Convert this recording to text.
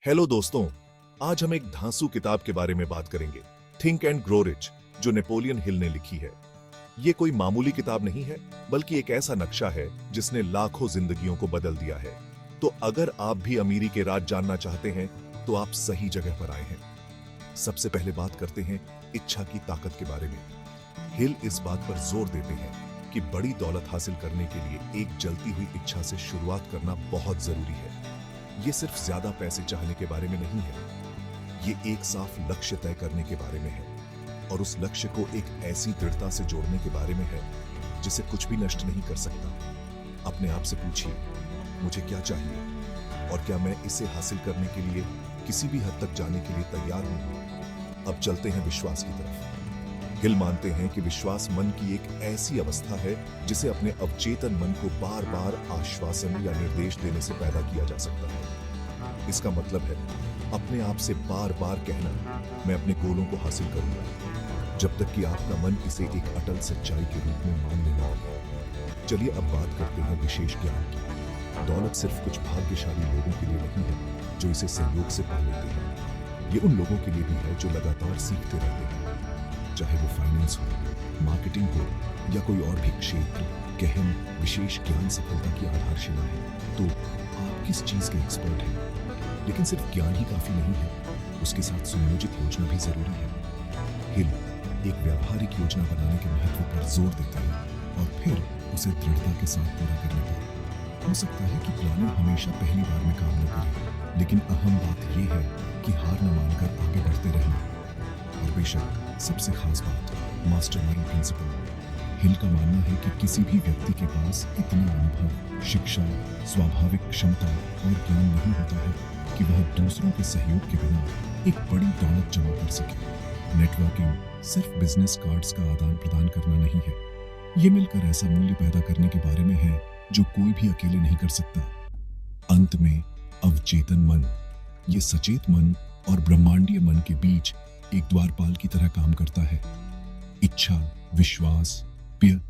Hello दोस्तों, आज हम एक धांसू किताब के बारे में बात करेंगे, थिंक एंड ग्रो रिच, जो नेपोलियन हिल ने लिखी है। ये कोई मामूली किताब नहीं है, बल्कि एक ऐसा नक्शा है जिसने लाखों जिंदगियों को बदल दिया है। तो अगर आप भी अमीरी के राज जानना चाहते हैं, तो आप सही जगह पर आए हैं। सबसे पहले बात करते हैं इच्छा की ताकत के बारे में। हिल इस बात पर जोर देते हैं कि बड़ी दौलत हासिल करने के लिए एक जलती हुई इच्छा से शुरुआत करना बहुत जरूरी है। ये सिर्फ ज्यादा पैसे चाहने के बारे में नहीं है, ये एक साफ लक्ष्य तय करने के बारे में है और उस लक्ष्य को एक ऐसी दृढ़ता से जोड़ने के बारे में है जिसे कुछ भी नष्ट नहीं कर सकता। अपने आप से पूछिए, मुझे क्या चाहिए और क्या मैं इसे हासिल करने के लिए किसी भी हद तक जाने के लिए तैयार हूं। अब चलते हैं विश्वास की तरफ। हिल मानते हैं कि विश्वास मन की एक ऐसी अवस्था है जिसे अपने अवचेतन मन को बार बार आश्वासन या निर्देश देने से पैदा किया जा सकता है। इसका मतलब है अपने आप से बार बार कहना, मैं अपने गोलों को हासिल करूंगा, जब तक कि आपका मन इसे एक अटल सच्चाई के रूप में मान लेना। चलिए अब बात करते हैं विशेष ज्ञान की। दौलत सिर्फ कुछ भाग्यशाली लोगों के लिए नहीं है जो इसे सहयोग से पा लेते हैं। ये उन लोगों के लिए भी है जो लगातार सीखते रहते हैं, चाहे वो फाइनेंस हो, मार्केटिंग हो या कोई और भी क्षेत्र। गहन विशेष ज्ञान सफलता की आधारशिला है। तो आप किस चीज के एक्सपर्ट हैं? लेकिन सिर्फ ज्ञान ही काफी नहीं है, उसके साथ सुनियोजित योजना भी जरूरी है। हिल एक व्यावहारिक योजना बनाने के महत्व पर जोर देते हैं और फिर उसे दृढ़ता के साथ पूरा करने पर। हो सकता है कि प्लानिंग हमेशा पहली बार में काम न करे, लेकिन अहम बात यह है कि हार न मानकर आगे बढ़ते रहना। और बेशक सबसे खास बात, मास्टरमाइंड प्रिंसिपल। हिल का मानना है कि किसी भी व्यक्ति के पास इतना अनुभव, शिक्षा, स्वाभाविक क्षमता और ज्ञान नहीं होता है कि वह दूसरों के सहयोग के बिना एक बड़ी दौलत जमा कर सके। नेटवर्किंग सिर्फ बिजनेस कार्ड्स का आदान प्रदान करना नहीं है, ये मिलकर ऐसा मूल्य पैदा करने के बारे में है जो कोई भी अकेले नहीं कर सकता। अंत में अवचेतन मन, ये सचेत मन और ब्रह्मांडीय मन के बीच एक द्वारपाल की तरह काम करता है। इच्छा, विश्वास, प्रिय